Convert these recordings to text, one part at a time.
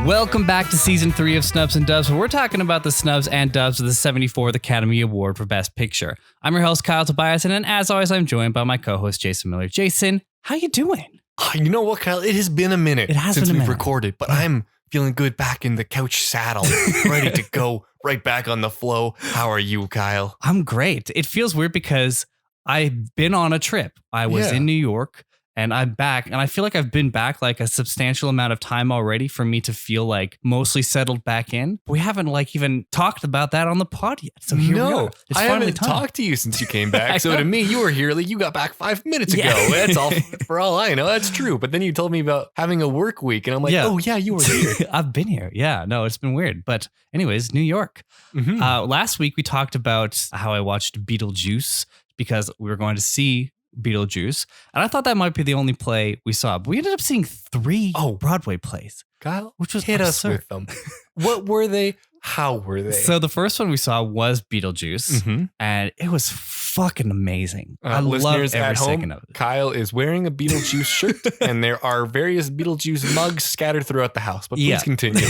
Welcome back to season 3 of Snubs and Dubs, where we're talking about the snubs and dubs of the 74th Academy Award for Best Picture. I'm your host, Kyle Tobias, and as always, I'm joined by my co-host, Jason Miller. Jason, how you doing? You know what, Kyle? It has been a minute since we've recorded, but Yeah. I'm feeling good back in the couch saddle, ready to go right back on the flow. How are you, Kyle? I'm great. It feels weird because I've been on a trip. I was in New York. And I'm back, and I feel like I've been back like a substantial amount of time already for me to feel like mostly settled back in. We haven't like even talked about that on the pod yet. So here we are. It's I finally haven't time. talked to you since you came back. So to me, you were here. Like, you got back 5 minutes ago. Yeah. That's all. For all I know, that's true. But then you told me about having a work week, and I'm like, oh yeah, you were here. I've been here. Yeah, no, it's been weird. But anyways, New York. Mhm. Last week we talked about how I watched Beetlejuice because we were going to see Beetlejuice, and I thought that might be the only play we saw, but we ended up seeing 3 Broadway plays, Kyle, which was hit absurd. us with them. What were they? How were they? So the first one we saw was Beetlejuice, Mhm. and it was fucking amazing. I love listeners every at home, second of it. Kyle is wearing a Beetlejuice shirt, and there are various Beetlejuice mugs scattered throughout the house. But please continue.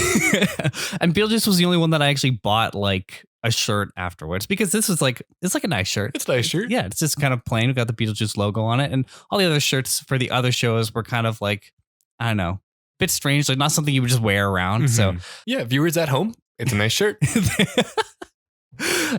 And Beetlejuice was the only one that I actually bought like a shirt afterwards, because this was like, it's like a nice shirt. It's a nice shirt. Yeah, it's just kind of plain. We've got the Beetlejuice logo on it, and all the other shirts for the other shows were kind of like, I don't know, a bit strange, like not something you would just wear around. So yeah, viewers at home, it's a nice shirt.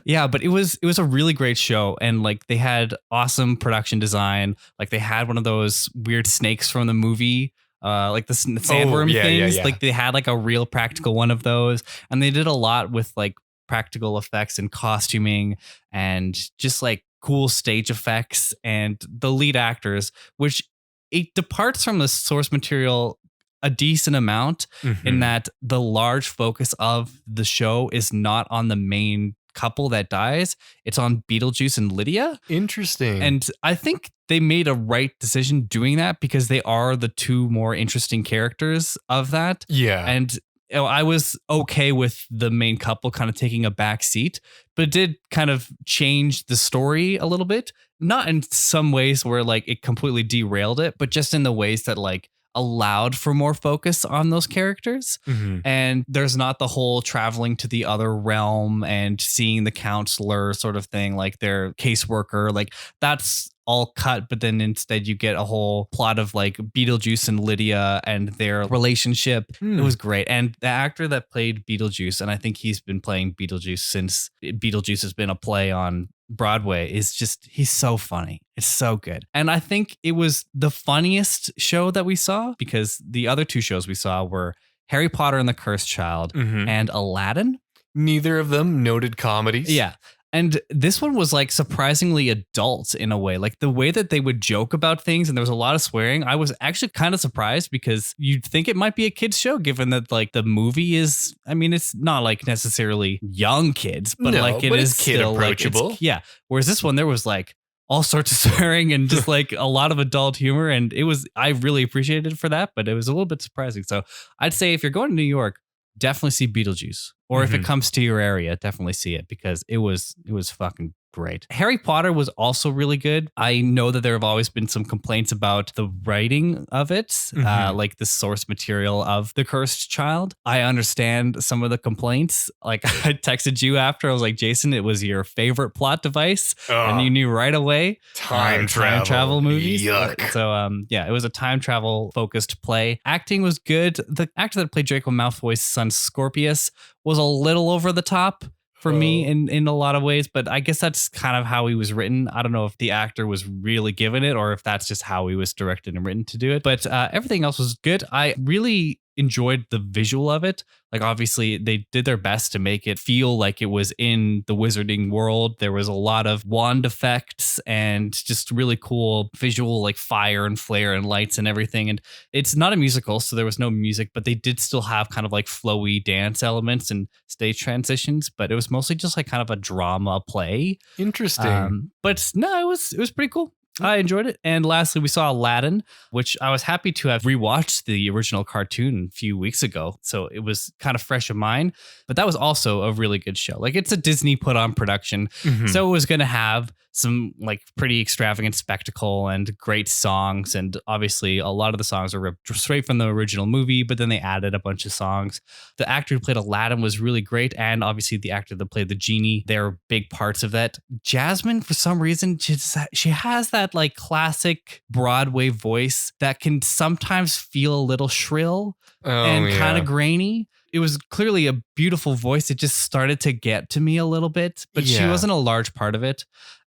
yeah, but it was a really great show, and like they had awesome production design. Like they had one of those weird snakes from the movie, like the sandworm things. Like they had like a real practical one of those, and they did a lot with like practical effects and costuming and just like cool stage effects, and the lead actors, which it departs from the source material a decent amount in that the large focus of the show is not on the main couple that dies. It's on Beetlejuice and Lydia. Interesting. And I think they made a right decision doing that because they are the 2 more interesting characters of that. Yeah. And you know, I was okay with the main couple kind of taking a back seat, but it did kind of change the story a little bit. Not in some ways where like it completely derailed it, but just in the ways that like allowed for more focus on those characters. And there's not the whole traveling to the other realm and seeing the counselor sort of thing, like their caseworker, like that's all cut, but then instead you get a whole plot of like Beetlejuice and Lydia and their relationship. It was great. And the actor that played Beetlejuice, and I think he's been playing Beetlejuice since Beetlejuice has been a play on Broadway, is just, he's so funny. It's so good. And I think it was the funniest show that we saw, because the other 2 shows we saw were Harry Potter and the Cursed Child and Aladdin. Neither of them noted comedies. Yeah. And this one was like surprisingly adult in a way, like the way that they would joke about things. And there was a lot of swearing. I was actually kind of surprised because you'd think it might be a kid's show, given that like the movie is, I mean, it's not like necessarily young kids, but like it is kid still approachable. Like, yeah. Whereas this one, there was like all sorts of swearing and just like a lot of adult humor. And it was, I really appreciated it for that, but it was a little bit surprising. So I'd say if you're going to New York, definitely see Beetlejuice. Or if it comes to your area, definitely see it, because it was fucking great. Harry Potter was also really good. I know that there have always been some complaints about the writing of it, like the source material of The Cursed Child. I understand some of the complaints. Like I texted you after, I was like, Jason, it was your favorite plot device. And you knew right away. Time travel movies. Yuck. So yeah, it was a time travel focused play. Acting was good. The actor that played Draco Malfoy's son Scorpius was a little over the top for me in a lot of ways, but I guess that's kind of how he was written. I don't know if the actor was really given it or if that's just how he was directed and written to do it, but everything else was good. I really enjoyed the visual of it. Like obviously they did their best to make it feel like it was in the wizarding world. There was a lot of wand effects and just really cool visual, like fire and flare and lights and everything. And it's not a musical, so there was no music, but they did still have kind of like flowy dance elements and stage transitions, but it was mostly just like kind of a drama play. Interesting. But no, it was pretty cool. I enjoyed it. And lastly, we saw Aladdin, which I was happy to have rewatched the original cartoon a few weeks ago. So it was kind of fresh in mind. But that was also a really good show. Like, it's a Disney put on production. So it was going to have some like pretty extravagant spectacle and great songs. And obviously, a lot of the songs are ripped straight from the original movie, but then they added a bunch of songs. The actor who played Aladdin was really great. And obviously, the actor that played the genie, they're big parts of that. Jasmine, for some reason, she has that like classic Broadway voice that can sometimes feel a little shrill and kind of grainy. It was clearly a beautiful voice. It just started to get to me a little bit, but she wasn't a large part of it.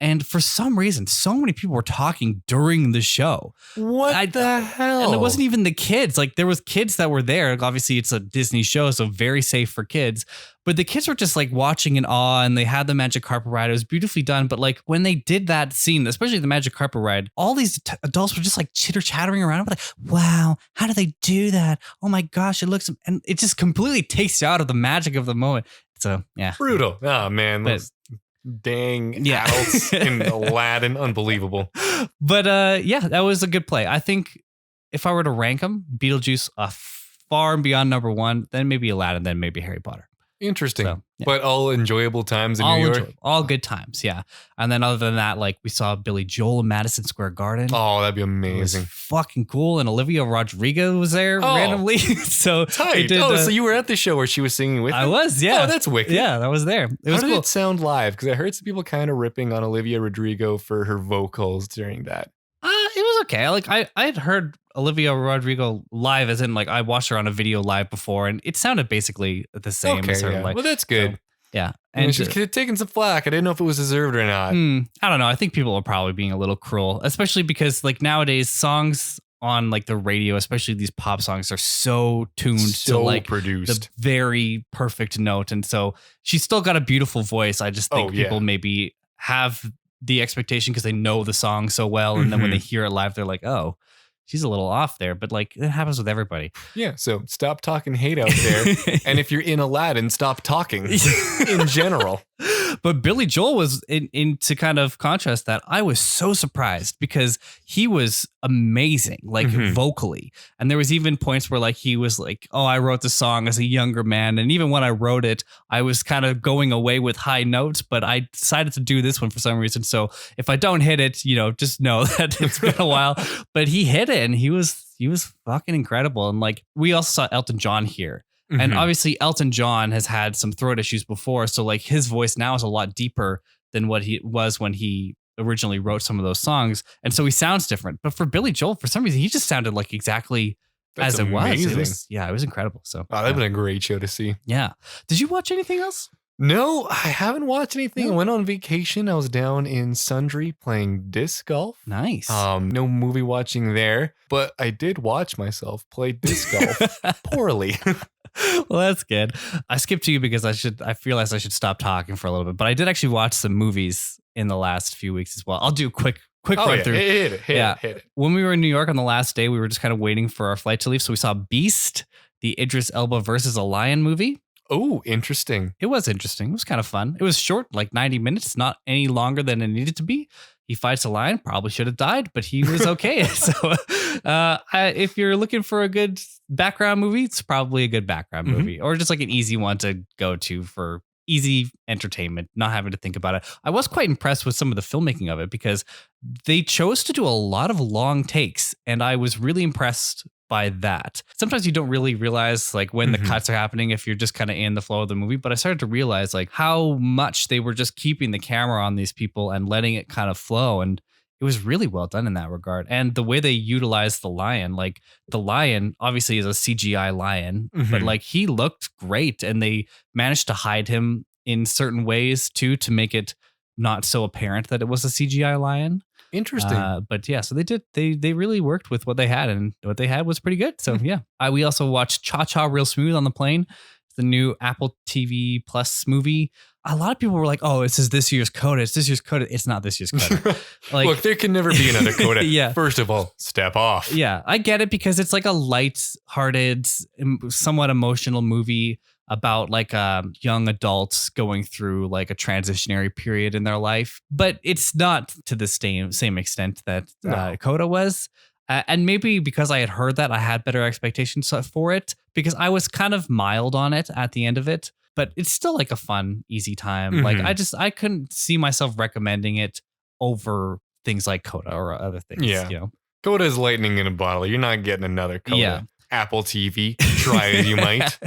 And for some reason, so many people were talking during the show. What the hell? And it wasn't even the kids. Like, there was kids that were there. Obviously, it's a Disney show, so very safe for kids. But the kids were just like watching in awe, and they had the magic carpet ride. It was beautifulully done. But like when they did that scene, especially the magic carpet ride, all these adults were just like chattering around. Like, wow, how do they do that? Oh my gosh, it looks, and it just completely takes you out of the magic of the moment. So yeah, brutal. Oh man, those dang adults in Aladdin, unbelievable. But yeah, that was a good play. I think if I were to rank them, Beetlejuice far and beyond number one, then maybe Aladdin, then maybe Harry Potter. Interesting. So, but all enjoyable times in New York. All good times, yeah. And then other than that, like we saw Billy Joel in Madison Square Garden. Oh, that'd be amazing. Fucking cool. And Olivia Rodrigo was there randomly. So tight. So you were at the show where she was singing with you? I was, yeah. Oh, that's wicked. Yeah, I was there. How did it sound live? Because I heard some people kind of ripping on Olivia Rodrigo for her vocals during that. It was okay. Like I had heard Olivia Rodrigo live, as in like I watched her on a video live before, and it sounded basically the same as her. Yeah. Like, well, that's good. So, yeah, and she's taking some flack. I didn't know if it was deserved or not. I don't know. I think people are probably being a little cruel, especially because like nowadays songs on like the radio, especially these pop songs, are so tuned to like produced. The very perfect note, and so she's still got a beautiful voice. I just think people maybe have the expectation because they know the song so well, and then when they hear it live, they're like, "Oh, she's a little off there." But like it happens with everybody. Yeah. So stop talking hate out there, and if you're in Aladdin, stop talking in general. But Billy Joel was in to kind of contrast that. I was so surprised because he was amazing, like vocally. And there was even points where like he was like, "Oh, I wrote the song as a younger man." And even when I wrote it, I was kind of going away with high notes, but I decided to do this one for some reason. So if I don't hit it, just know that it's been a while. But he hit it, and he was fucking incredible. And like we also saw Elton John here. And obviously Elton John has had some throat issues before. So like his voice now is a lot deeper than what he was when he originally wrote some of those songs. And so he sounds different. But for Billy Joel, for some reason, he just sounded like exactly as amazing. It was. Yeah, it was incredible. So that'd been a great show to see. Yeah. Did you watch anything else? No, I haven't watched anything. No. I went on vacation. I was down in Sundry playing disc golf. Nice. No movie watching there, but I did watch myself play disc golf poorly. Well, that's good. I skipped to you because I realized I should stop talking for a little bit, but I did actually watch some movies in the last few weeks as well. I'll do a quick run through. Hit it. When we were in New York on the last day, we were just kind of waiting for our flight to leave. So we saw Beast, the Idris Elba versus a lion movie. Oh, interesting. It was interesting. It was kind of fun. It was short, like 90 minutes, not any longer than it needed to be. He fights a lion, probably should have died, but he was okay. So if you're looking for a good background movie, it's probably a good background movie, or just like an easy one to go to for easy entertainment, not having to think about it. I was quite impressed with some of the filmmaking of it because they chose to do a lot of long takes, and I was really impressed by that. Sometimes you don't really realize like when the cuts are happening if you're just kind of in the flow of the movie, but I started to realize like how much they were just keeping the camera on these people and letting it kind of flow, and it was really well done in that regard. And the way they utilized the lion, like the lion obviously is a CGI lion, but like he looked great, and they managed to hide him in certain ways too to make it not so apparent that it was a CGI lion. Interesting. But yeah, so they really worked with what they had, and what they had was pretty good. So yeah, we also watched Cha Cha Real Smooth on the plane, the new Apple TV Plus movie. A lot of people were like, "Oh, this year's Coda. It's this year's Coda." It's not this year's Coda. Like, look, there can never be another Coda. Yeah. First of all, step off. Yeah, I get it because it's like a light-hearted, somewhat emotional movie. about like young adults going through like a transitionary period in their life, but it's not to the same extent that Coda was. And maybe because I had heard that, I had better expectations for it because I was kind of mild on it at the end of it. But it's still like a fun, easy time. Mhm. Like I couldn't see myself recommending it over things like Coda or other things. Yeah. You know? Coda is lightning in a bottle. You're not getting another Coda. Yeah. Apple TV, try as you might.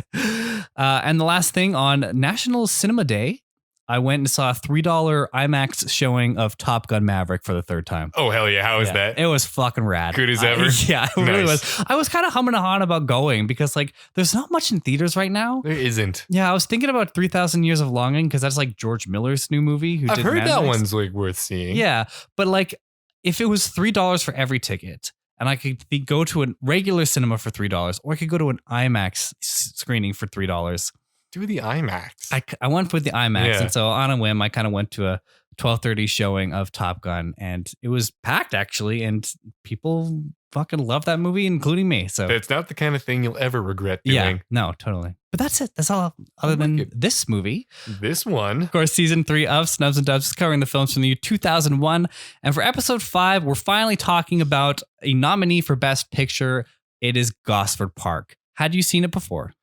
And the last thing, on National Cinema Day, I went and saw a $3 IMAX showing of Top Gun Maverick for the third time. Oh, hell yeah. How was that? It was fucking rad. Good as ever? Yeah, it really Nice. was. I was kind of humming and hawing about going because like there's not much in theaters right now. There isn't. Yeah, I was thinking about 3,000 Years of Longing because that's like George Miller's new movie. I've heard that Mavericks. one's like worth seeing. Yeah, but like if it was $3 for every ticket, and I could go to a regular cinema for $3, or I could go to an IMAX screening for $3. Do the IMAX. I went with the IMAX, Yeah. and so on a whim, I kind of went to a 12:30 showing of Top Gun, and it was packed actually, and people fucking love that movie, including me. So That's not the kind of thing you'll ever regret doing. yeah, no, totally. But that's it. That's all. Other than this movie, This one. of course, season 3 of Snubs and Dubs is covering the films from the year 2001, and for episode 5, we're finally talking about a nominee for Best Picture. It is Gosford Park. Had you seen it before?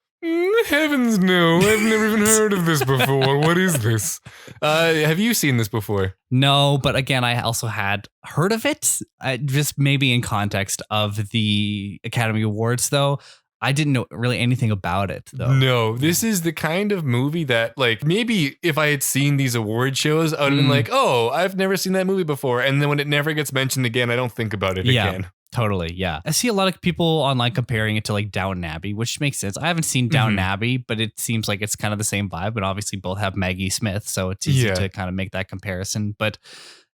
Heavens no, I've never even heard of this before. What is this? Have you seen this before? No, but again, I also had heard of it, just maybe in context of the Academy Awards, though. I didn't know really anything about it, though. No, this is the kind of movie that, like, maybe if I had seen these award shows, I would have been like, oh, I've never seen that movie before. And then when it never gets mentioned again, I don't think about it again. Totally, yeah. I see a lot of people online comparing it to like Downton Abbey, which makes sense. I haven't seen Downton Abbey, but it seems like it's kind of the same vibe. But obviously, both have Maggie Smith, so it's easy to kind of make that comparison. But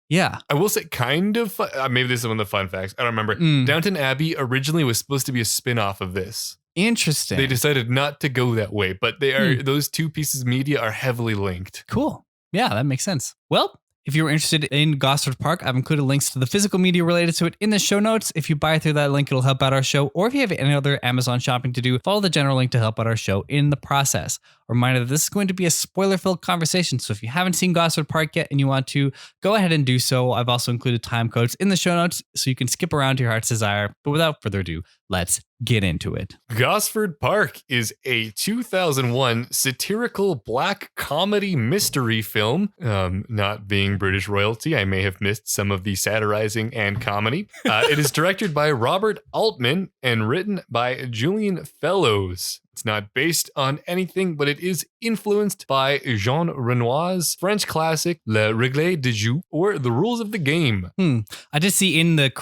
yeah, I will say, kind of. Maybe this is one of the fun facts. I don't remember. Downton Abbey originally was supposed to be a spin-off of this. Interesting. They decided not to go that way, but they are those two pieces of media are heavily linked. Cool. Yeah, that makes sense. Well, if you were interested in Gosford Park, I've included links to the physical media related to it in the show notes. If you buy through that link, it'll help out our show. Or if you have any other Amazon shopping to do, follow the general link to help out our show in the process. A reminder that this is going to be a spoiler-filled conversation, so if you haven't seen Gosford Park yet and you want to, go ahead and do so. I've also included time codes in the show notes so you can skip around to your heart's desire. But without further ado, let's get into it. Gosford Park is a 2001 satirical black comedy mystery film. Not being British royalty, I may have missed some of the satirizing and comedy. It is directed by Robert Altman and written by Julian Fellows. It's not based on anything, but it is influenced by Jean Renoir's French classic Les Règles du Jeu, or The Rules of the Game. I did see in the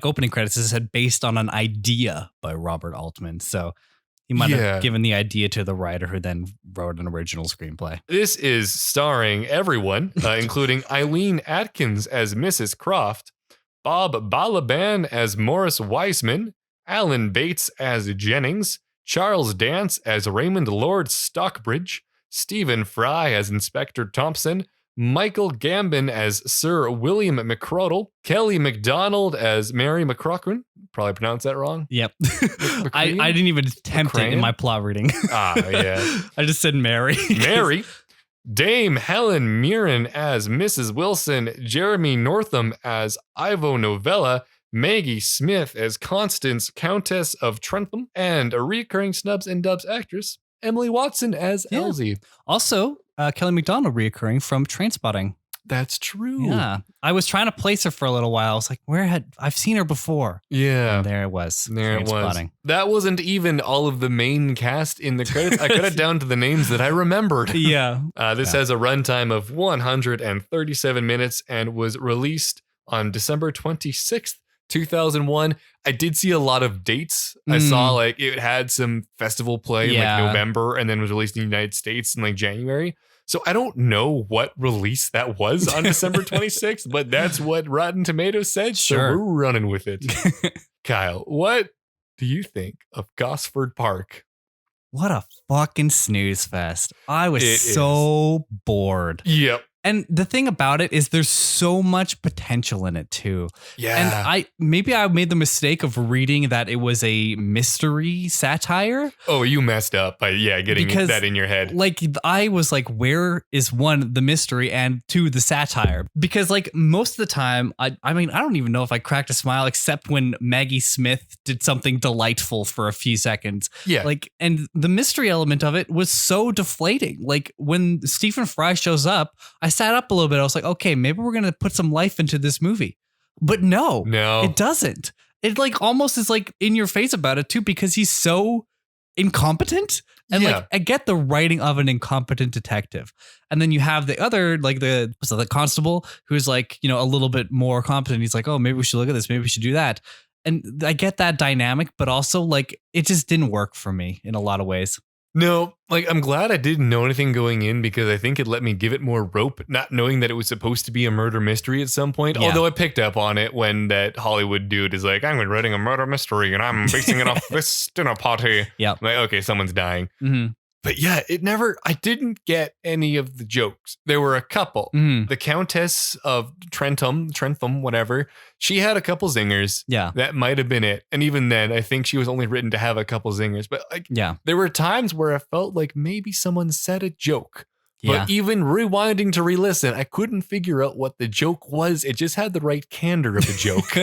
opening credits, it said based on an idea by Robert Altman. So he might have given the idea to the writer who then wrote an original screenplay. This is starring everyone, including Eileen Atkins as Mrs. Croft, Bob Balaban as Morris Weissman, Alan Bates as Jennings, Charles Dance as Raymond Lord Stockbridge, Stephen Fry as Inspector Thompson, Michael Gambon as Sir William McCrodle, Kelly MacDonald as Mary McCrocken. Probably pronounced that wrong. Yep. I didn't even attempt it in my plot reading. Yeah. I just said Mary. Mary. Dame Helen Mirren as Mrs. Wilson, Jeremy Northam as Ivo Novella, Maggie Smith as Constance, Countess of Trentham, and a recurring Snubs and Dubs actress, Emily Watson as Elsie. Also, Kelly MacDonald reoccurring from Trainspotting. That's true. Yeah. I was trying to place her for a little while. I was like, I've seen her before. Yeah. And there it was. There it was. That wasn't even all of the main cast in the credits. I cut it down to the names that I remembered. Yeah. This has a runtime of 137 minutes and was released on December 26th. 2001. I did see a lot of dates. I saw like it had some festival play in like November and then was released in the United States in like January. So I don't know what release that was on December 26th, but that's what Rotten Tomatoes said. Sure. So we're running with it. Kyle, what do you think of Gosford Park? What a fucking snooze fest. I was so bored. Yep. And the thing about it is there's so much potential in it too. Yeah. And I made the mistake of reading that it was a mystery satire. Oh, you messed up by getting that in your head. Like I was like, where is one, the mystery, and two, the satire? Because like most of the time, I don't even know if I cracked a smile except when Maggie Smith did something delightful for a few seconds. Yeah. Like, and the mystery element of it was so deflating. Like when Stephen Fry shows up, I sat up a little bit. I was like, okay, maybe we're going to put some life into this movie. But no, it doesn't. It like almost is like in your face about it too, because he's so incompetent. And like, I get the writing of an incompetent detective. And then you have the other, like the constable who's like, a little bit more competent. He's like, oh, maybe we should look at this. Maybe we should do that. And I get that dynamic, but also like it just didn't work for me in a lot of ways. No, like I'm glad I didn't know anything going in because I think it let me give it more rope, not knowing that it was supposed to be a murder mystery at some point. Yeah. Although I picked up on it when that Hollywood dude is like, I'm writing a murder mystery and I'm basing it off this dinner party. Yeah. Like, okay, someone's dying. Mm-hmm. But yeah, I didn't get any of the jokes. There were a couple. Mm. The Countess of Trentham, whatever, she had a couple zingers. Yeah. That might have been it. And even then, I think she was only written to have a couple zingers. But like, there were times where I felt like maybe someone said a joke. But even rewinding to re-listen, I couldn't figure out what the joke was. It just had the right candor of a joke.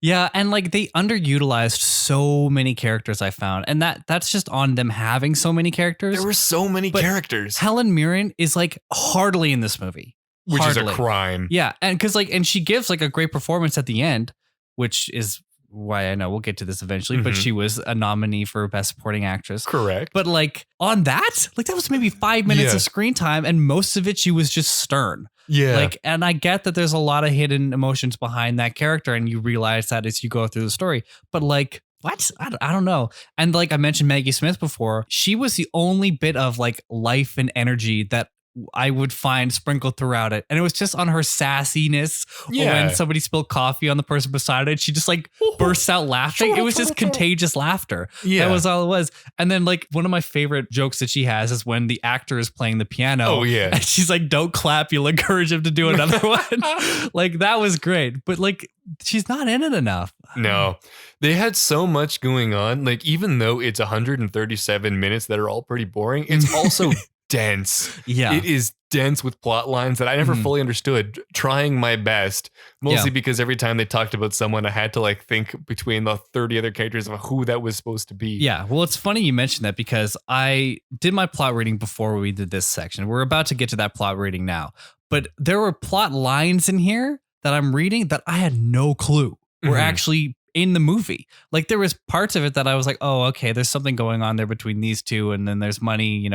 Yeah. And like they underutilized so many characters, I found. And that's just on them having so many characters. There were so many characters. Helen Mirren is like hardly in this movie. Which is a crime. Yeah. And and she gives like a great performance at the end, which is why I know we'll get to this eventually, but she was a nominee for Best Supporting Actress. Correct. But like on that, like that was maybe 5 minutes of screen time and most of it she was just stern. Yeah. Like, and I get that there's a lot of hidden emotions behind that character and you realize that as you go through the story, but like, what? I don't know. And like I mentioned Maggie Smith before, she was the only bit of like life and energy that I would find sprinkled throughout it. And it was just on her sassiness. Or when somebody spilled coffee on the person beside it, she just like bursts out laughing. It was just contagious laughter. Yeah. That was all it was. And then like one of my favorite jokes that she has is when the actor is playing the piano. Oh yeah. And she's like, don't clap. You'll encourage him to do another one. Like that was great. But like, she's not in it enough. No, they had so much going on. Like, even though it's 137 minutes that are all pretty boring, it's also dense. Yeah. It is dense with plot lines that I never fully understood, trying my best, mostly because every time they talked about someone, I had to like think between the 30 other characters of who that was supposed to be. Yeah. Well, it's funny you mentioned that because I did my plot reading before we did this section. We're about to get to that plot reading now, but there were plot lines in here that I'm reading that I had no clue were actually in the movie. Like there was parts of it that I was like, oh, okay, there's something going on there between these two. And then there's money,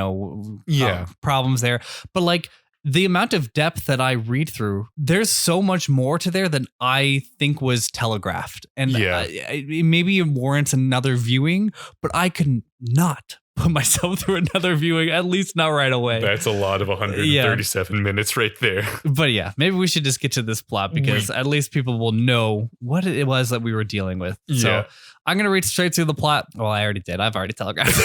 problems there. But like the amount of depth that I read through, there's so much more to there than I think was telegraphed. And maybe it warrants another viewing, but I could not put myself through another viewing, at least not right away. That's a lot of 137 minutes right there. But yeah, maybe we should just get to this plot because at least people will know what it was that we were dealing with. Yeah. So I'm going to read straight through the plot. Well, I already did. I've already telegraphed.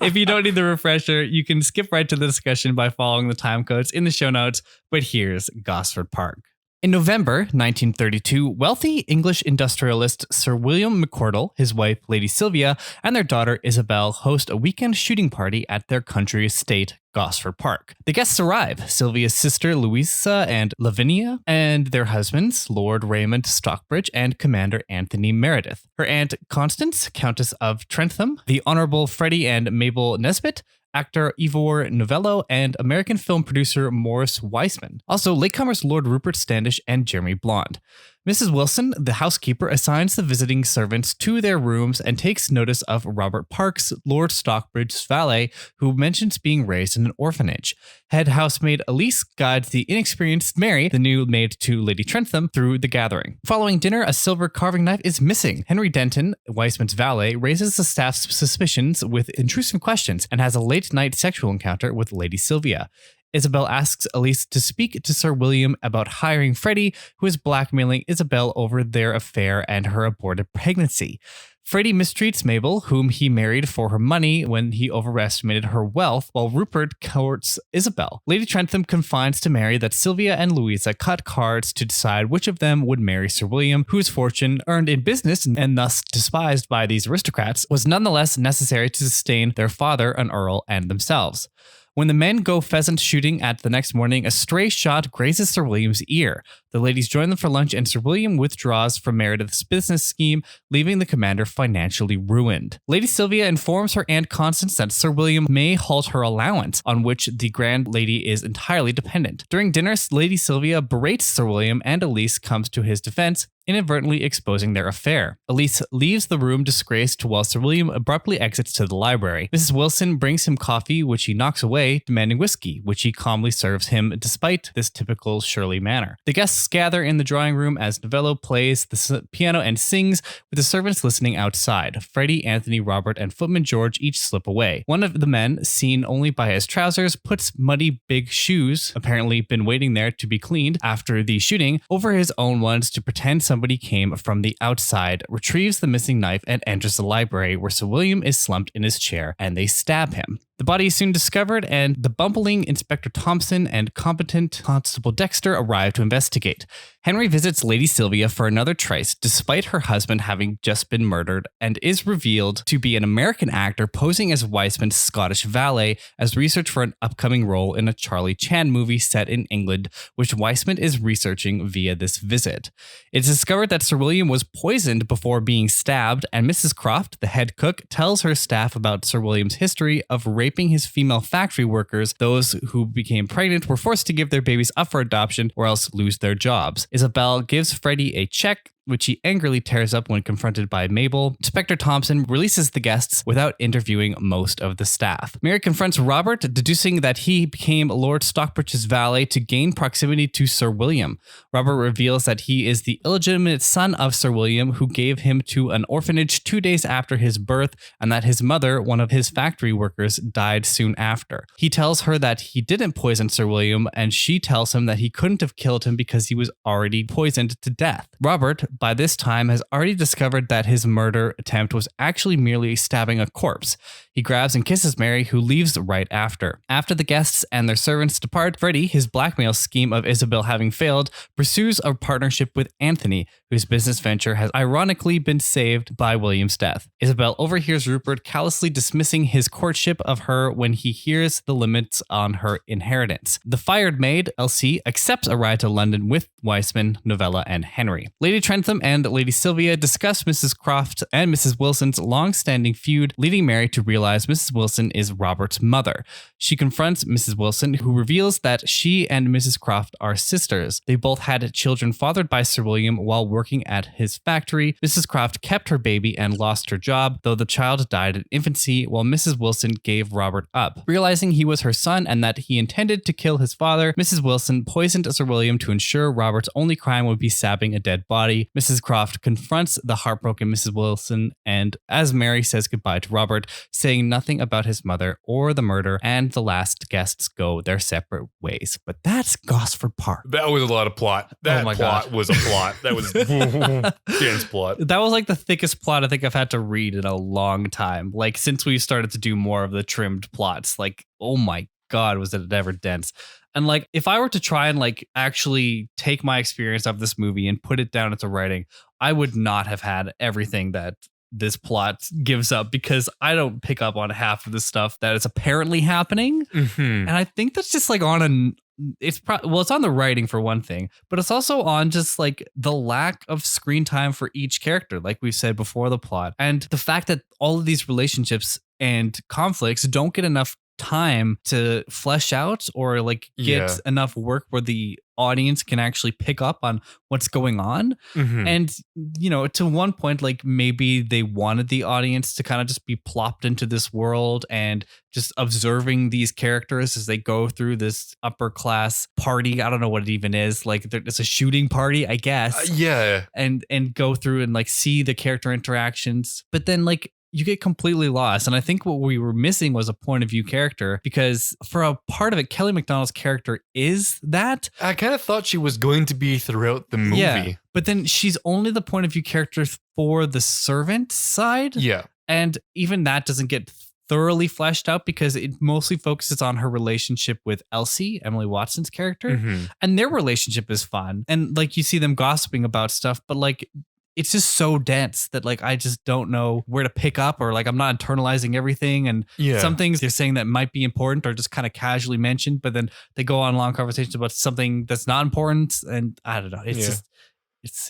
If you don't need the refresher, you can skip right to the discussion by following the time codes in the show notes. But here's Gosford Park. In November 1932, wealthy English industrialist Sir William McCordle, his wife Lady Sylvia, and their daughter Isabel host a weekend shooting party at their country estate, Gosford Park. The guests arrive, Sylvia's sister Louisa and Lavinia, and their husbands, Lord Raymond Stockbridge and Commander Anthony Meredith. Her aunt Constance, Countess of Trentham, the Honorable Freddie and Mabel Nesbitt, actor Ivor Novello, and American film producer Morris Weissman. Also, latecomers Lord Rupert Standish and Jeremy Blonde. Mrs. Wilson, the housekeeper, assigns the visiting servants to their rooms and takes notice of Robert Parks, Lord Stockbridge's valet, who mentions being raised in an orphanage. Head housemaid Elise guides the inexperienced Mary, the new maid to Lady Trentham, through the gathering. Following dinner, a silver carving knife is missing. Henry Denton, Weissman's valet, raises the staff's suspicions with intrusive questions and has a late-night sexual encounter with Lady Sylvia. Isabel asks Elise to speak to Sir William about hiring Freddie, who is blackmailing Isabel over their affair and her aborted pregnancy. Freddie mistreats Mabel, whom he married for her money when he overestimated her wealth, while Rupert courts Isabel. Lady Trentham confides to Mary that Sylvia and Louisa cut cards to decide which of them would marry Sir William, whose fortune, earned in business and thus despised by these aristocrats, was nonetheless necessary to sustain their father, an earl, and themselves. When the men go pheasant shooting at the next morning, a stray shot grazes Sir William's ear. The ladies join them for lunch, and Sir William withdraws from Meredith's business scheme, leaving the commander financially ruined. Lady Sylvia informs her Aunt Constance that Sir William may halt her allowance, on which the grand lady is entirely dependent. During dinner, Lady Sylvia berates Sir William, and Elise comes to his defense, inadvertently exposing their affair. Elise leaves the room disgraced while Sir William abruptly exits to the library. Mrs. Wilson brings him coffee, which he knocks away, demanding whiskey, which he calmly serves him despite this typical Shirley manner. The guests gather in the drawing room as Novello plays the piano and sings, with the servants listening outside. Freddie, Anthony, Robert, and footman George each slip away. One of the men, seen only by his trousers, puts muddy big shoes, apparently been waiting there to be cleaned after the shooting, over his own ones to pretend somebody came from the outside, retrieves the missing knife, and enters the library, where Sir William is slumped in his chair, and they stab him. The body is soon discovered, and the bumbling Inspector Thompson and competent Constable Dexter arrive to investigate. Henry visits Lady Sylvia for another tryst, despite her husband having just been murdered, and is revealed to be an American actor posing as Weissman's Scottish valet as research for an upcoming role in a Charlie Chan movie set in England, which Weissman is researching via this visit. It's discovered that Sir William was poisoned before being stabbed, and Mrs. Croft, the head cook, tells her staff about Sir William's history of raping his female factory workers. Those who became pregnant were forced to give their babies up for adoption or else lose their jobs. Isabel gives Freddie a check, which he angrily tears up when confronted by Mabel. Inspector Thompson releases the guests without interviewing most of the staff. Mary confronts Robert, deducing that he became Lord Stockbridge's valet to gain proximity to Sir William. Robert reveals that he is the illegitimate son of Sir William, who gave him to an orphanage 2 days after his birth, and that his mother, one of his factory workers, died soon after. He tells her that he didn't poison Sir William, and she tells him that he couldn't have killed him because he was already poisoned to death. Robert, by this time, has already discovered that his murder attempt was actually merely stabbing a corpse. He grabs and kisses Mary, who leaves right after. After the guests and their servants depart, Freddie, his blackmail scheme of Isabel having failed, pursues a partnership with Anthony, whose business venture has ironically been saved by William's death. Isabel overhears Rupert callously dismissing his courtship of her when he hears the limits on her inheritance. The fired maid, Elsie, accepts a ride to London with Weissman, Novella, and Henry. Lady Trentham and Lady Sylvia discuss Mrs. Croft and Mrs. Wilson's long-standing feud, leading Mary to realize Mrs. Wilson is Robert's mother. She confronts Mrs. Wilson, who reveals that she and Mrs. Croft are sisters. They both had children fathered by Sir William while working at his factory. Mrs. Croft kept her baby and lost her job, though the child died in infancy, while Mrs. Wilson gave Robert up. Realizing he was her son and that he intended to kill his father, Mrs. Wilson poisoned Sir William to ensure Robert's only crime would be stabbing a dead body. Mrs. Croft confronts the heartbroken Mrs. Wilson, and as Mary says goodbye to Robert, saying nothing about his mother or the murder, and the last guests go their separate ways. But that's Gosford Park. That was a lot of plot. That plot was a plot. That was dense plot. That was like the thickest plot I think I've had to read in a long time. Like since we started to do more of the trimmed plots, like, oh my God, was it ever dense. And like, if I were to try and like actually take my experience of this movie and put it down into writing, I would not have had everything that this plot gives up, because I don't pick up on half of the stuff that is apparently happening. Mm-hmm. And I think that's just like on it's on the writing for one thing, but it's also on just like the lack of screen time for each character, like we said before the plot, and the fact that all of these relationships and conflicts don't get enough time to flesh out or like get enough work where the audience can actually pick up on what's going on. Mm-hmm. And, you know, to one point, like maybe they wanted the audience to kind of just be plopped into this world and just observing these characters as they go through this upper class party. I don't know what it even is. Like it's a shooting party, I guess. Yeah. And go through and like see the character interactions. But then like, you get completely lost. And I think what we were missing was a point of view character, because for a part of it, Kelly Macdonald's character is that. I kind of thought she was going to be throughout the movie. Yeah, but then she's only the point of view character for the servant side. Yeah. And even that doesn't get thoroughly fleshed out because it mostly focuses on her relationship with Elsie, Emily Watson's character. And their relationship is fun. And like you see them gossiping about stuff, but like it's just so dense that like I just don't know where to pick up, or like I'm not internalizing everything. And some things they're saying that might be important are just kind of casually mentioned, but then they go on long conversations about something that's not important. And I don't know. It's just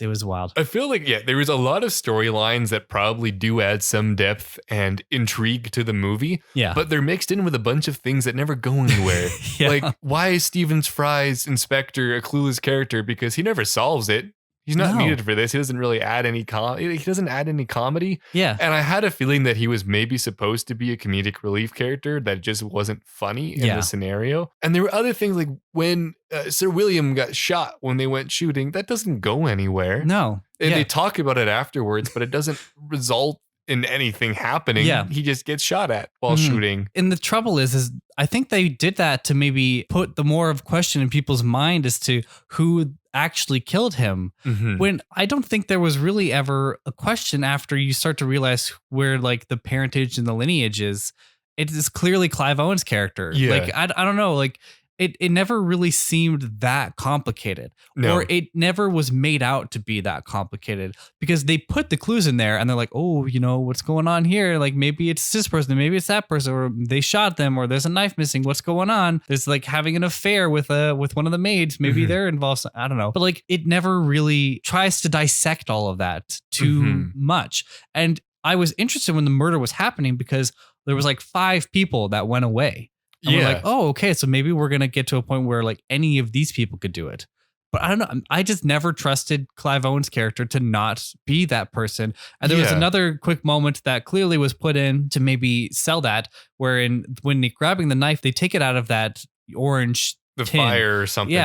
it was wild. I feel like, there was a lot of storylines that probably do add some depth and intrigue to the movie. Yeah. But they're mixed in with a bunch of things that never go anywhere. Like, why is Stevens Fry's inspector a clueless character? Because he never solves it. He's not needed for this. He doesn't really add any comedy. Yeah. And I had a feeling that he was maybe supposed to be a comedic relief character that just wasn't funny in the scenario. And there were other things like when Sir William got shot when they went shooting. That doesn't go anywhere. No. And they talk about it afterwards, but it doesn't result in anything happening. Yeah. He just gets shot at while shooting. And the trouble is I think they did that to maybe put the more of question in people's mind as to who actually killed him, when I don't think there was really ever a question after you start to realize where like the parentage and the lineage is. It is clearly Clive Owen's character. Like, I don't know, like it never really seemed that complicated, or it never was made out to be that complicated, because they put the clues in there and they're like, oh, you know, what's going on here? Like maybe it's this person, maybe it's that person, or they shot them, or there's a knife missing. What's going on? There's like having an affair with one of the maids. Maybe they're involved. I don't know. But like it never really tries to dissect all of that too much. And I was interested when the murder was happening because there was like 5 people that went away. And we're like, oh, okay, so maybe we're going to get to a point where like any of these people could do it. But I don't know. I just never trusted Clive Owen's character to not be that person. And there was another quick moment that clearly was put in to maybe sell that, wherein when they're grabbing the knife, they take it out of that orange tin. Fire or something.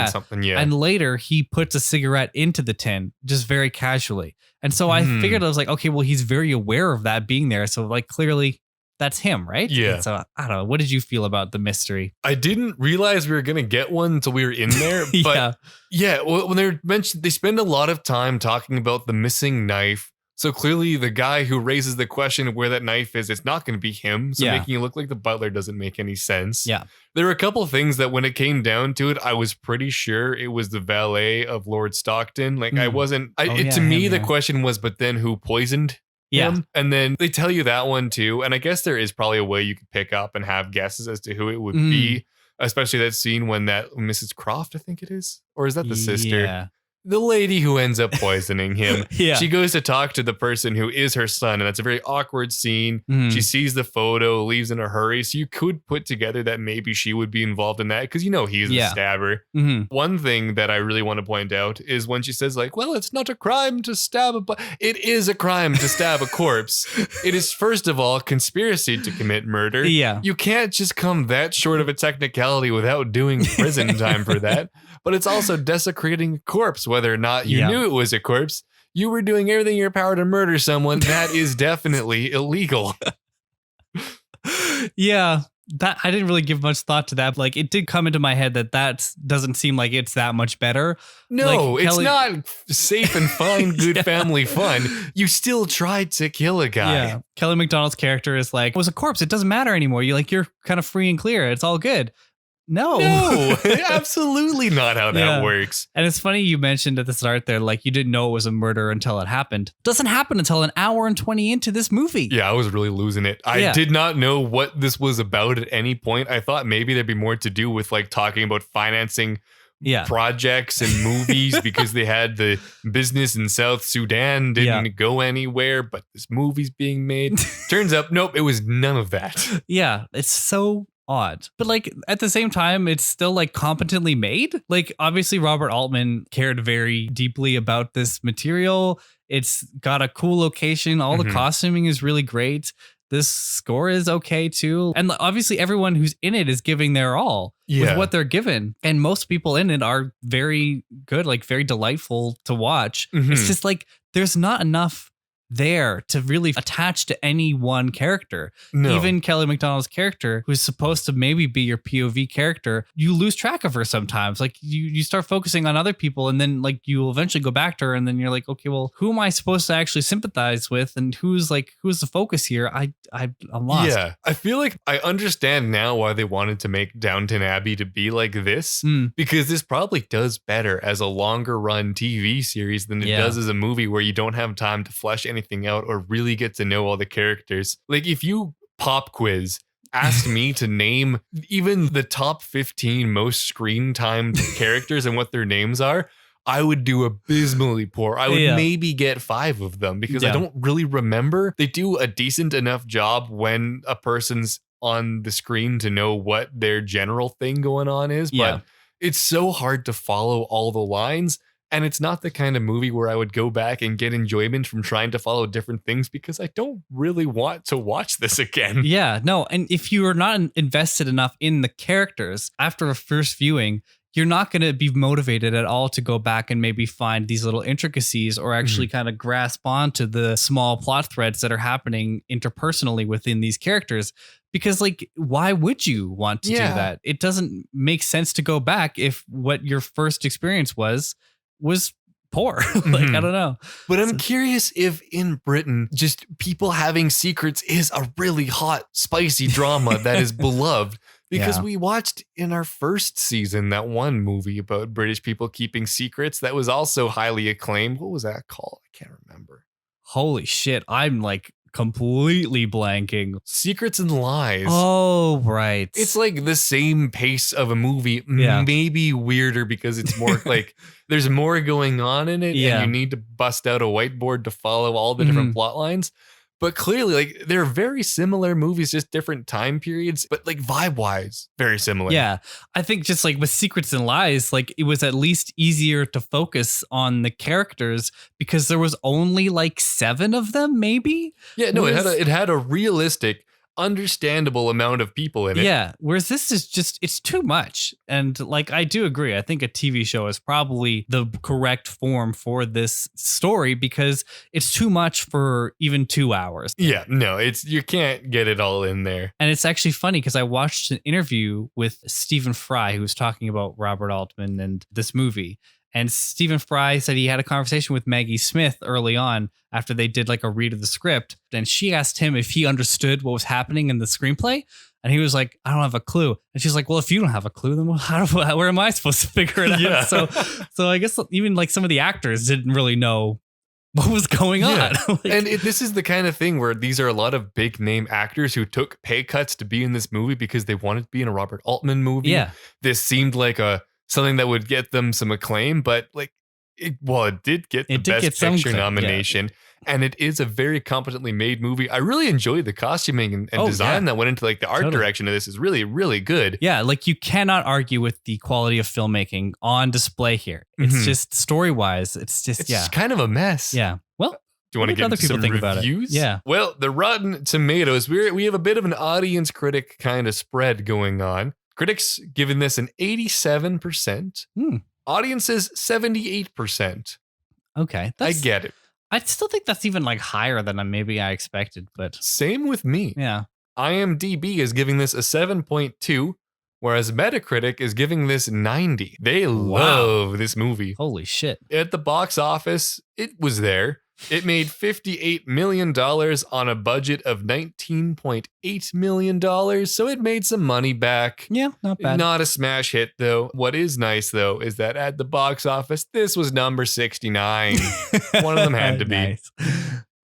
And later he puts a cigarette into the tin just very casually. And so I figured, I was like, okay, well, he's very aware of that being there. So like clearly that's him, right? Yeah. And so I don't know. What did you feel about the mystery? I didn't realize we were going to get one until we were in there. But when they're mentioned, they spend a lot of time talking about the missing knife. So clearly the guy who raises the question of where that knife is, it's not going to be him. So making it look like the butler doesn't make any sense. Yeah. There were a couple of things that when it came down to it, I was pretty sure it was the valet of Lord Stockton. Like I wasn't, to me, the question was, but then who poisoned him? And then they tell you that one too. And I guess there is probably a way you could pick up and have guesses as to who it would be. Especially that scene when that Mrs. Croft, I think it is. Or is that the sister? Yeah. The lady who ends up poisoning him. Yeah. She goes to talk to the person who is her son, and that's a very awkward scene. She sees the photo, leaves in a hurry. So you could put together that maybe she would be involved in that because he's the stabber. One thing that I really want to point out is when she says like, well, it's not a crime to stab it is a crime to stab a corpse. It is, first of all, conspiracy to commit murder. Yeah. You can't just come that short of a technicality without doing prison time for that. But it's also desecrating a corpse, whether or not you knew it was a corpse. You were doing everything in your power to murder someone. That is definitely illegal. Yeah, that I didn't really give much thought to that. Like, it did come into my head that doesn't seem like it's that much better. No, like, it's not safe and fine, good family fun. You still tried to kill a guy. Yeah. Kelly Macdonald's character is like, it was a corpse. It doesn't matter anymore. You're kind of free and clear. It's all good. No, absolutely not how that works. And it's funny you mentioned at the start there, like you didn't know it was a murder until it happened. Doesn't happen until an hour and 20 into this movie. Yeah, I was really losing it. I did not know what this was about at any point. I thought maybe there'd be more to do with like talking about financing projects and movies because they had the business in South Sudan didn't go anywhere, but this movie's being made. Turns out, nope, it was none of that. Yeah, it's so odd, but like at the same time it's still like competently made. Like obviously Robert Altman cared very deeply about this material. It's got a cool location, all the costuming is really great, this score is okay too, and obviously everyone who's in it is giving their all with what they're given, and most people in it are very good, like very delightful to watch. It's just like there's not enough there to really attach to any one character. No. Even Kelly MacDonald's character, who's supposed to maybe be your POV character, you lose track of her sometimes. Like you start focusing on other people, and then like you'll eventually go back to her, and then you're like, okay, well, who am I supposed to actually sympathize with, and who's the focus here? I'm lost. Yeah, I feel like I understand now why they wanted to make Downton Abbey to be like this, because this probably does better as a longer run TV series than it does as a movie where you don't have time to flesh anything out or really get to know all the characters. Like if you pop quiz asked me to name even the top 15 most screen time characters and what their names are, I would do abysmally poor. I would maybe get 5 of them because I don't really remember. They do a decent enough job when a person's on the screen to know what their general thing going on is, but it's so hard to follow all the lines. And it's not the kind of movie where I would go back and get enjoyment from trying to follow different things because I don't really want to watch this again. Yeah, no. And if you are not invested enough in the characters after a first viewing, you're not going to be motivated at all to go back and maybe find these little intricacies or actually kind of grasp onto the small plot threads that are happening interpersonally within these characters. Because like, why would you want to do that? It doesn't make sense to go back if what your first experience was poor. Like, I don't know. But I'm curious if in Britain, just people having secrets is a really hot, spicy drama that is beloved. Because we watched in our first season that one movie about British people keeping secrets that was also highly acclaimed. What was that called? I can't remember. Holy shit. I'm like completely blanking. Secrets and Lies. Oh, right. It's like the same pace of a movie, maybe weirder because it's more like there's more going on in it and you need to bust out a whiteboard to follow all the different plot lines. But clearly, like, they're very similar movies, just different time periods, but like vibe-wise, very similar. Yeah. I think just like with Secrets and Lies, like it was at least easier to focus on the characters because there was only like 7 of them, maybe? Yeah, no, it had a realistic, understandable amount of people in it. Yeah, whereas this is just, it's too much. And like, I do agree. I think a TV show is probably the correct form for this story because it's too much for even 2 hours. Yeah, no, you can't get it all in there. And it's actually funny because I watched an interview with Stephen Fry, who was talking about Robert Altman and this movie. And Stephen Fry said he had a conversation with Maggie Smith early on after they did like a read of the script. And she asked him if he understood what was happening in the screenplay. And he was like, I don't have a clue. And she's like, well, if you don't have a clue, then where am I supposed to figure it out? So I guess even like some of the actors didn't really know what was going on. And this is the kind of thing where these are a lot of big name actors who took pay cuts to be in this movie because they wanted to be in a Robert Altman movie. Yeah. This seemed like something that would get them some acclaim, but like, it did get the Best Picture nomination, and it is a very competently made movie. I really enjoyed the costuming and design that went into like the art direction of this is really, really good. Yeah, like you cannot argue with the quality of filmmaking on display here. It's just story-wise, it's just kind of a mess. Yeah. Well, do you want to get other into people some think reviews? about it? Yeah. Well, the Rotten Tomatoes, we have a bit of an audience critic kind of spread going on. Critics giving this an 87%. Audiences 78%. Okay. I get it. I still think that's even like higher than maybe I expected, but same with me. Yeah. IMDb is giving this a 7.2, whereas Metacritic is giving this 90. They love this movie. Holy shit. At the box office, it was there. It made $58 million on a budget of $19.8 million, so it made some money back. Yeah, not bad. Not a smash hit, though. What is nice, though, is that at the box office, this was number 69. One of them had to be. Nice.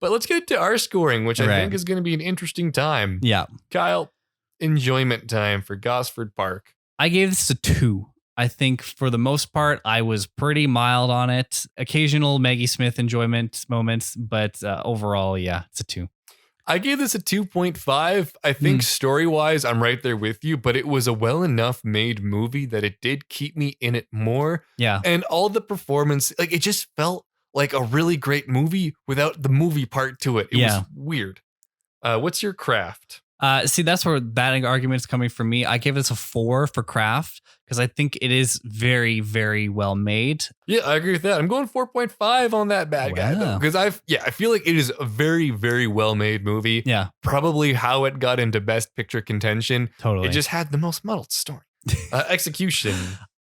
But let's get to our scoring, which I think is going to be an interesting time. Yeah. Kyle, enjoyment time for Gosford Park. I gave this a 2. I think for the most part, I was pretty mild on it. Occasional Maggie Smith enjoyment moments, but overall, yeah, it's a 2. I gave this a 2.5. I think story-wise, I'm right there with you, but it was a well enough made movie that it did keep me in it more. Yeah. And all the performance, like it just felt like a really great movie without the movie part to it. It was weird. What's your craft? See, that's where that argument is coming from me. I gave this a 4 for craft because I think it is very, very well made. Yeah, I agree with that. I'm going 4.5 on that bad guy though, Wow. because I feel like it is a very, very well made movie. Yeah, Probably how it got into Best Picture contention. totally. It just had the most muddled story. Execution.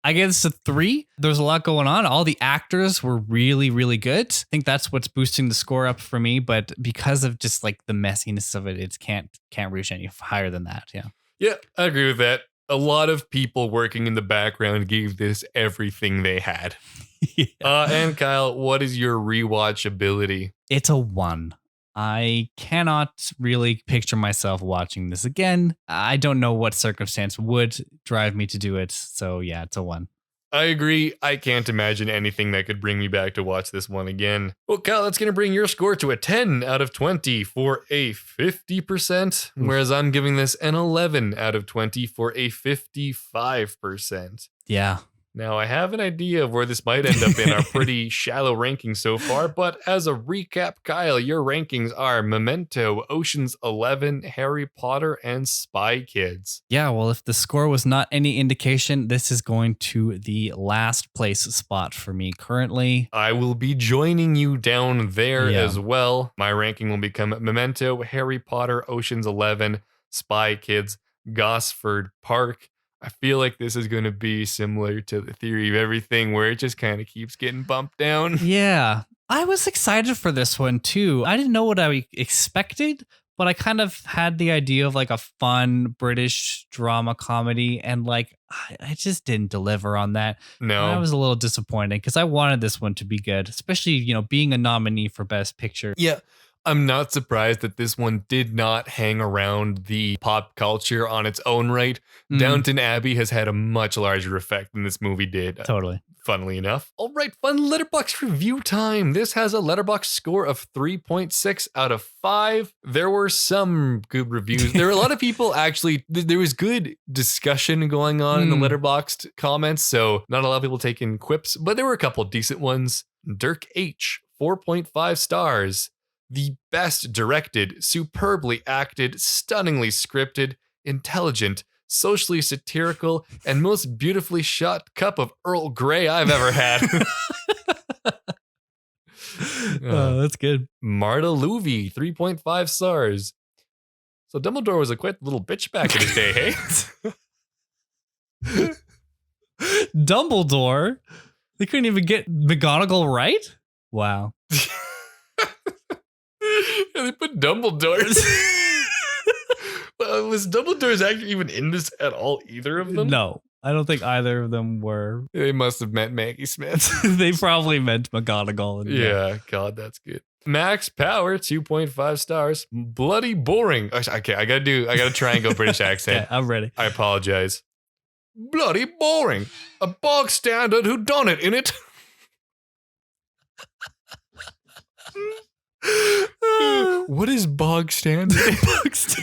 I gave this a 3. There's a lot going on. All the actors were really, really good. I think that's what's boosting the score up for me. But because of just like the messiness of it, it can't reach any higher than that. Yeah. Yeah, I agree with that. A lot of people working in the background gave this everything they had. Yeah. And Kyle, what is your rewatchability? It's a 1. I cannot really picture myself watching this again. I don't know what circumstance would drive me to do it. So yeah, it's a 1. I agree. I can't imagine anything that could bring me back to watch this one again. Well, Kyle, that's going to bring your score to a 10 out of 20 for a 50%, whereas I'm giving this an 11 out of 20 for a 55%. Yeah. Now, I have an idea of where this might end up in our pretty shallow rankings so far, but as a recap, Kyle, your rankings are Memento, Ocean's 11, Harry Potter, and Spy Kids. Yeah, well, if the score was not any indication, this is going to the last place spot for me currently. I will be joining you down there Yeah. as well. My ranking will become Memento, Harry Potter, Ocean's 11, Spy Kids, Gosford Park. I feel like this is going to be similar to The Theory of Everything, where it just kind of keeps getting bumped down. Yeah, I was excited for this one too. I didn't know what I expected, but I kind of had the idea of like a fun British drama comedy, and like I just didn't deliver on that. No. I was a little disappointed because I wanted this one to be good, especially, being a nominee for Best Picture. Yeah. I'm not surprised that this one did not hang around the pop culture on its own right. Mhm. Downton Abbey has had a much larger effect than this movie did. Totally. Funnily enough. All right, fun Letterboxd review time. This has a Letterboxd score of 3.6 out of 5. There were some good reviews. There were a lot of people actually, there was good discussion going on in the Letterboxd comments, so not a lot of people taking quips, but there were a couple decent ones. Dirk H, 4.5 stars. The best directed, superbly acted, stunningly scripted, intelligent, socially satirical, and most beautifully shot cup of Earl Grey I've ever had. Oh, that's good. Marta Louvi, 3.5 stars. So Dumbledore was a quite little bitch back in his day, hey? Dumbledore? They couldn't even get McGonagall right? Wow. Yeah, they put Dumbledore. Was Dumbledore's actor even in this at all, either of them? No, I don't think either of them were. They must have meant Maggie Smith. They probably meant McGonagall. And Yeah, God, that's good. Max Power, 2.5 stars. Bloody boring. Okay, I gotta try and go British accent. Okay, I'm ready. I apologize. Bloody boring. A bog standard who done it in it. What is bog standard?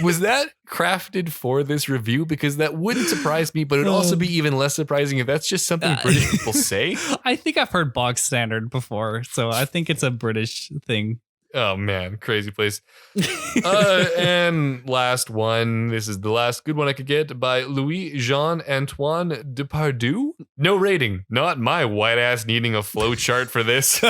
Was that crafted for this review? Because that wouldn't surprise me, but it would also be even less surprising if that's just something British people say. I think I've heard bog standard before, so I think it's a British thing. Oh man, crazy place. And last one. This is the last good one I could get by Louis Jean Antoine Depardieu. No rating. Not my white ass needing a flow chart for this.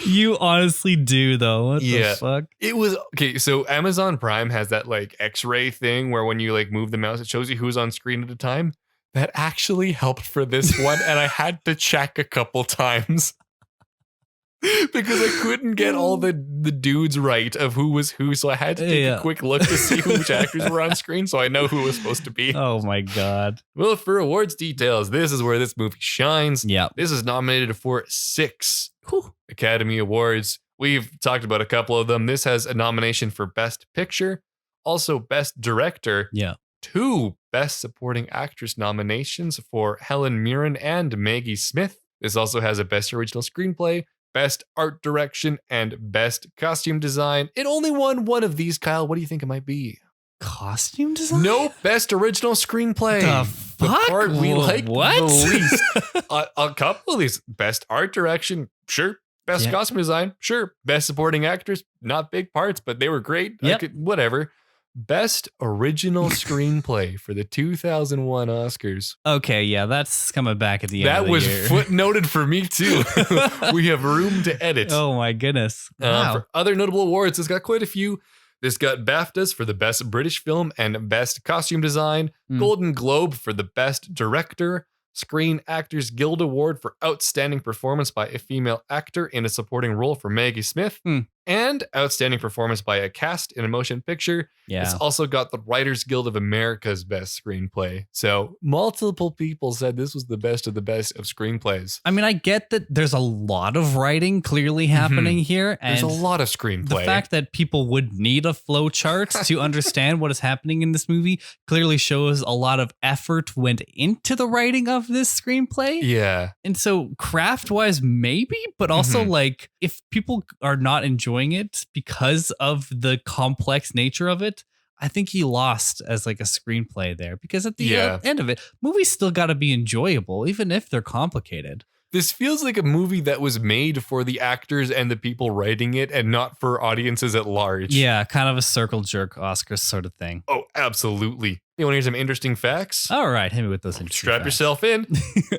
You honestly do, though. What the fuck? It was okay. So Amazon Prime has that like X-ray thing where when you like move the mouse, it shows you who's on screen at a time. That actually helped for this one, and I had to check a couple times because I couldn't get all the dudes right of who was who. So I had to take a quick look to see which actors were on screen, so I know who was supposed to be. Oh my god. Well, for awards details, this is where this movie shines. Yeah. This is nominated for 6 Academy Awards. We've talked about a couple of them. This has a nomination for Best Picture, also Best Director. Yeah. 2 Best Supporting Actress nominations for Helen Mirren and Maggie Smith. This also has a Best Original Screenplay, Best Art Direction, and Best Costume Design. It only won one of these, Kyle. What do you think it might be? Costume design? No, Best Original Screenplay. The part we like what? the least. A couple of these. Best Art Direction, sure. Best Costume Design, sure. Best Supporting Actors, not big parts, but they were great. Yep. Whatever. Best Original Screenplay for the 2001 Oscars. Okay, yeah, that's coming back at the end of the year. That was footnoted for me too. We have room to edit. Oh my goodness. Wow. For other notable awards, it's got quite a few. This got BAFTAs for the Best British Film and Best Costume Design, Golden Globe for the Best Director, Screen Actors Guild Award for Outstanding Performance by a Female Actor in a Supporting Role for Maggie Smith, and Outstanding Performance by a Cast in a Motion Picture. Yeah. It's also got the Writers Guild of America's Best Screenplay. So multiple people said this was the best of screenplays. I mean, I get that there's a lot of writing clearly happening here. And there's a lot of screenplay. The fact that people would need a flow chart to understand what is happening in this movie clearly shows a lot of effort went into the writing of this screenplay. Yeah. And so craft-wise, maybe, but also like if people are not enjoying it because of the complex nature of it, I think he lost as like a screenplay there, because at the end of it, movies still got to be enjoyable, even if they're complicated. This feels like a movie that was made for the actors and the people writing it and not for audiences at large. Yeah, kind of a circle jerk Oscars sort of thing. Oh, absolutely. You want to hear some interesting facts? All right, hit me with those interesting Strap facts. yourself in.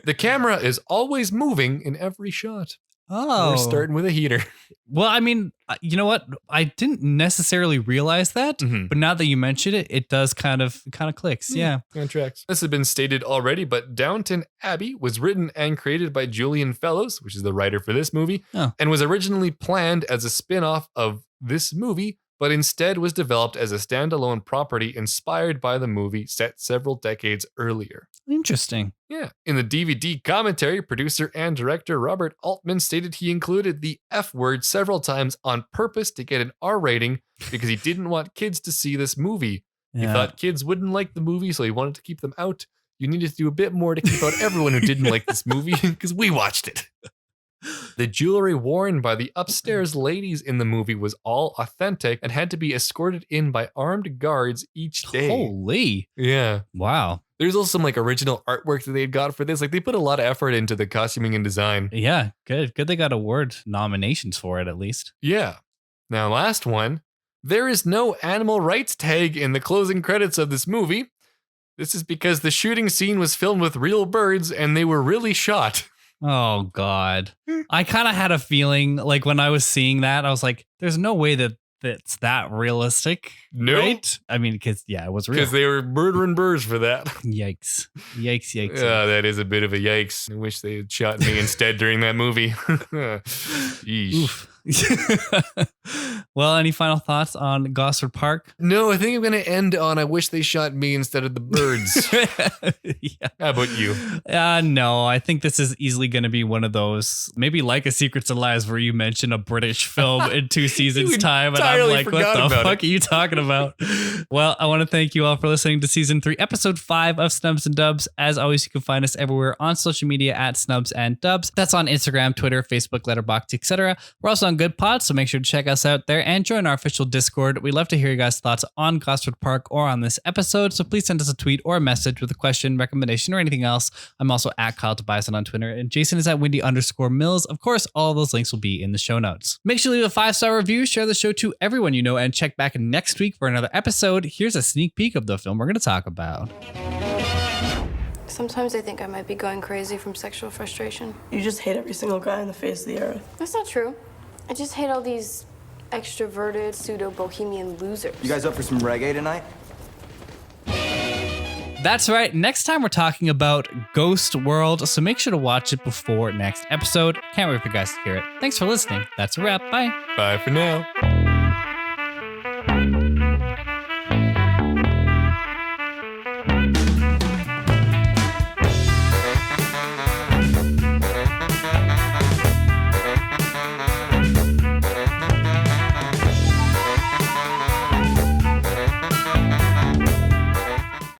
The camera is always moving in every shot. Oh. We're starting with a heater. Well, I mean, you know what? I didn't necessarily realize that, but now that you mention it, it does kind of clicks. Yeah. Contracts. This has been stated already, but Downton Abbey was written and created by Julian Fellows, which is the writer for this movie, and was originally planned as a spin-off of this movie, but instead was developed as a standalone property inspired by the movie set several decades earlier. Interesting. Yeah. In the DVD commentary, producer and director Robert Altman stated he included the F word several times on purpose to get an R rating because he didn't want kids to see this movie. He thought kids wouldn't like the movie, so he wanted to keep them out. You needed to do a bit more to keep out everyone who didn't like this movie because we watched it. The jewelry worn by the upstairs ladies in the movie was all authentic and had to be escorted in by armed guards each day. Holy. Yeah. Wow. There's also some like original artwork that they had got for this. Like they put a lot of effort into the costuming and design. Yeah, good. Good they got award nominations for it at least. Yeah. Now, last one. There is no animal rights tag in the closing credits of this movie. This is because the shooting scene was filmed with real birds and they were really shot. Oh, God. I kind of had a feeling like when I was seeing that, I was like, there's no way that it's that realistic. No. Right? I mean, because, it was real. Because they were murdering birds for that. Yikes. Yikes, yikes. Yeah, that is a bit of a yikes. I wish they had shot me instead during that movie. Yeesh. Well, any final thoughts on Gosford Park? No, I think I'm going to end on I wish they shot me instead of the birds. How about you? No, I think this is easily going to be one of those, maybe like a Secrets and Lies, where you mention a British film in 2 seasons time. And I'm like, what the fuck are you talking about? Well, I want to thank you all for listening to season 3, episode 5 of Snubs and Dubs. As always, you can find us everywhere on social media at Snubs and Dubs. That's on Instagram, Twitter, Facebook, Letterboxd, etc. We're also on Good Pod, so make sure to check us out there and join our official Discord. We'd love to hear your guys' thoughts on Gosford Park or on this episode, so please send us a tweet or a message with a question, recommendation, or anything else. I'm also at Kyle Tobiason on Twitter, and Jason is at Windy_Mills. Of course, all of those links will be in the show notes. Make sure to leave a 5-star review, share the show to everyone you know, and check back next week for another episode. Here's a sneak peek of the film we're going to talk about. Sometimes I think I might be going crazy from sexual frustration. You just hate every single guy on the face of the earth. That's not true. I just hate all these extroverted, pseudo-bohemian losers. You guys up for some reggae tonight? That's right. Next time we're talking about Ghost World, so make sure to watch it before next episode. Can't wait for you guys to hear it. Thanks for listening. That's a wrap. Bye. Bye for now.